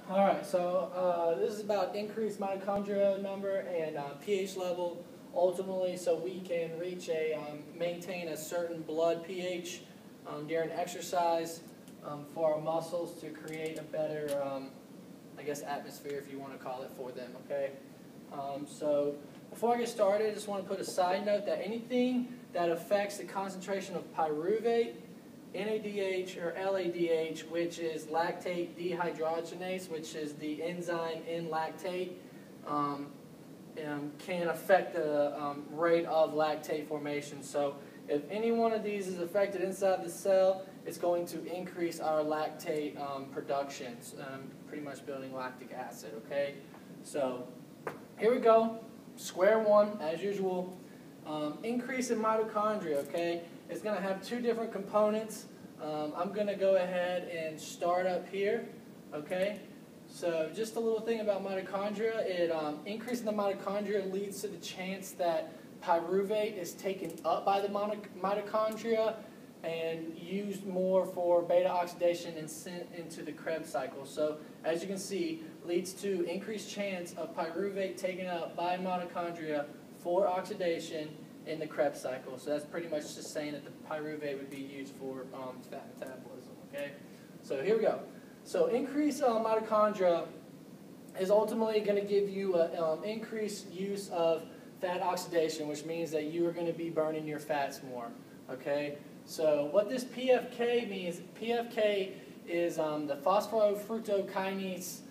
Alright, so this is about increased mitochondria number and pH level ultimately, so we can reach maintain a certain blood pH during exercise for our muscles to create a better, I guess, atmosphere, if you want to call it, for them, okay? So before I get started, I just want to put a side note that anything that affects the concentration of pyruvate, NADH or LADH, which is lactate dehydrogenase, which is the enzyme in lactate, can affect the rate of lactate formation. So if any one of these is affected inside the cell, it's going to increase our lactate production, pretty much building lactic acid, okay? So here we go, square one, as usual. Increase in mitochondria, okay? It's going to have two different components. I'm going to go ahead and start up here, okay? So just a little thing about mitochondria, increasing the mitochondria leads to the chance that pyruvate is taken up by the mitochondria and used more for beta oxidation and sent into the Krebs cycle. So as you can see, leads to increased chance of pyruvate taken up by mitochondria for oxidation in the Krebs cycle. So that's pretty much just saying that the pyruvate would be used for fat metabolism, okay? So here we go. So increased mitochondria is ultimately going to give you an increased use of fat oxidation, which means that you are going to be burning your fats more, okay? So what this PFK means, PFK is the phosphorofructokinase,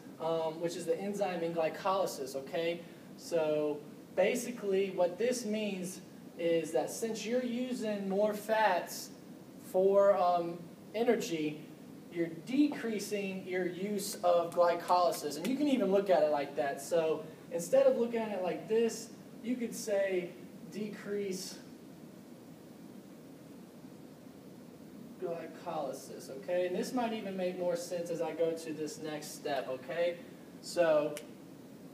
which is the enzyme in glycolysis, okay? So basically what this means is that since you're using more fats for energy, you're decreasing your use of glycolysis. And you can even look at it like that. So instead of looking at it like this, you could say decrease glycolysis, okay? And this might even make more sense as I go to this next step, okay? So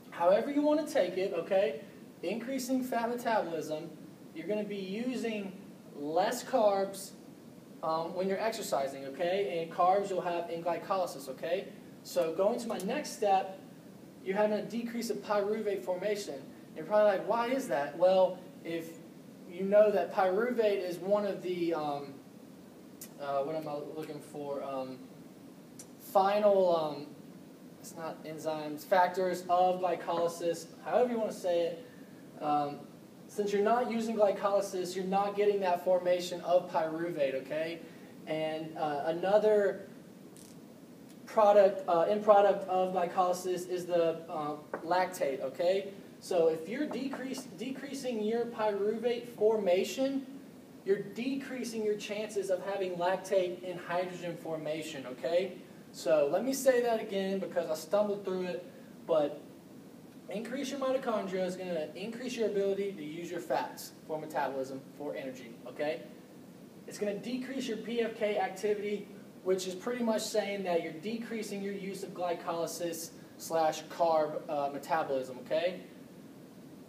however you want to take it, okay? Increasing fat metabolism, you're going to be using less carbs when you're exercising, okay? And carbs you'll have in glycolysis, okay? So going to my next step, you're having a decrease of pyruvate formation. You're probably like, why is that? Well, if you know that pyruvate is one of the, what am I looking for? Final, it's not enzymes, factors of glycolysis, however you want to say it. Since you're not using glycolysis, you're not getting that formation of pyruvate, okay? And another end product of glycolysis is the lactate, okay? So if you're decreasing your pyruvate formation, you're decreasing your chances of having lactate and hydrogen formation, okay? So let me say that again because I stumbled through it, but increase your mitochondria is going to increase your ability to use your fats for metabolism, for energy, okay? It's going to decrease your PFK activity, which is pretty much saying that you're decreasing your use of glycolysis / carb metabolism, okay?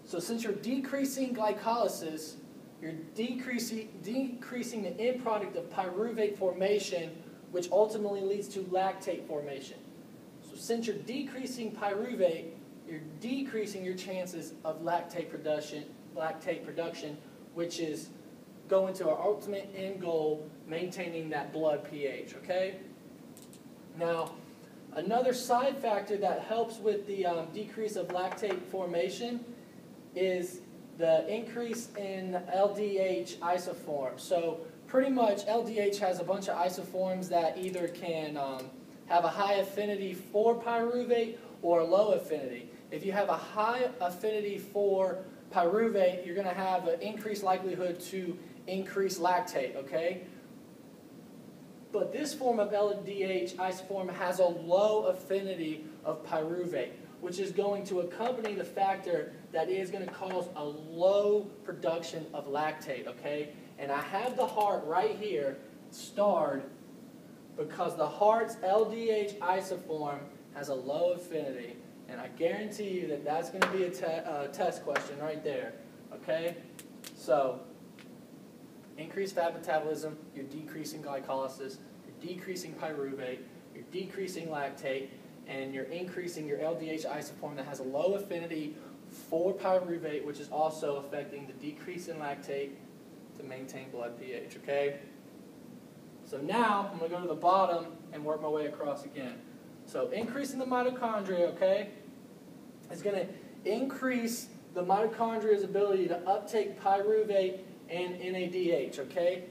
So since you're decreasing glycolysis, you're decreasing the end product of pyruvate formation, which ultimately leads to lactate formation. So since you're decreasing pyruvate, you're decreasing your chances of lactate production, which is going to our ultimate end goal, maintaining that blood pH, okay? Now, another side factor that helps with the decrease of lactate formation is the increase in LDH isoform. So pretty much LDH has a bunch of isoforms that either can have a high affinity for pyruvate or a low affinity. If you have a high affinity for pyruvate, you're going to have an increased likelihood to increase lactate, okay? But this form of LDH isoform has a low affinity of pyruvate, which is going to accompany the factor that is going to cause a low production of lactate, okay? And I have the heart right here starred because the heart's LDH isoform has a low affinity. And I guarantee you that that's going to be a test question right there, okay? So, increased fat metabolism, you're decreasing glycolysis, you're decreasing pyruvate, you're decreasing lactate, and you're increasing your LDH isoform that has a low affinity for pyruvate, which is also affecting the decrease in lactate to maintain blood pH, okay? So now I'm going to go to the bottom and work my way across again. So increasing the mitochondria, okay, is going to increase the mitochondria's ability to uptake pyruvate and NADH, okay?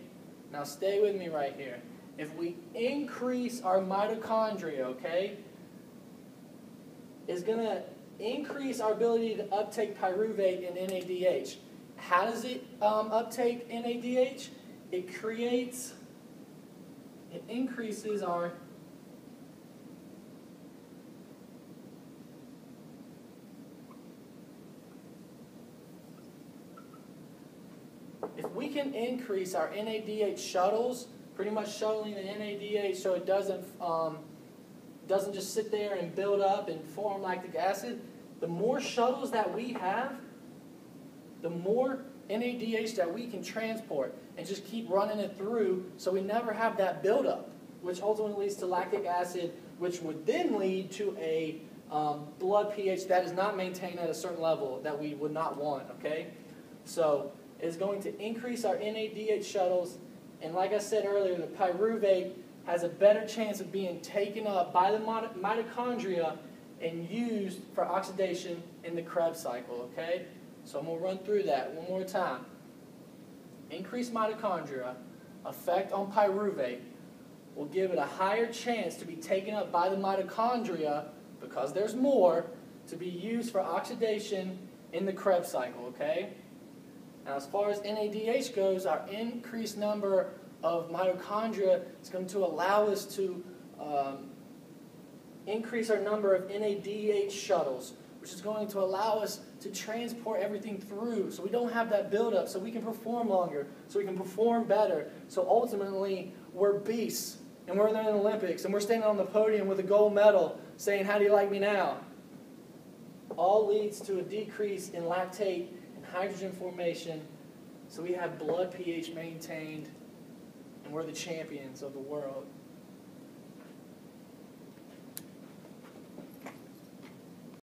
Now stay with me right here. If we increase our mitochondria, okay, is going to increase our ability to uptake pyruvate and NADH. How does it uptake NADH? It increases our if we can increase our NADH shuttles, pretty much shuttling the NADH so it doesn't just sit there and build up and form lactic acid, the more shuttles that we have, the more NADH that we can transport and just keep running it through so we never have that buildup, which ultimately leads to lactic acid, which would then lead to a blood pH that is not maintained at a certain level that we would not want, okay? So it's going to increase our NADH shuttles, and like I said earlier, the pyruvate has a better chance of being taken up by the mitochondria and used for oxidation in the Krebs cycle, okay? So I'm going to run through that one more time. Increased mitochondria, effect on pyruvate, will give it a higher chance to be taken up by the mitochondria, because there's more, to be used for oxidation in the Krebs cycle, okay? Now as far as NADH goes, our increased number of mitochondria is going to allow us to increase our number of NADH shuttles, which is going to allow us to transport everything through so we don't have that buildup, so we can perform longer, so we can perform better. So ultimately, we're beasts, and we're in the Olympics, and we're standing on the podium with a gold medal saying, "How do you like me now?" All leads to a decrease in lactate and hydrogen formation, so we have blood pH maintained, and we're the champions of the world.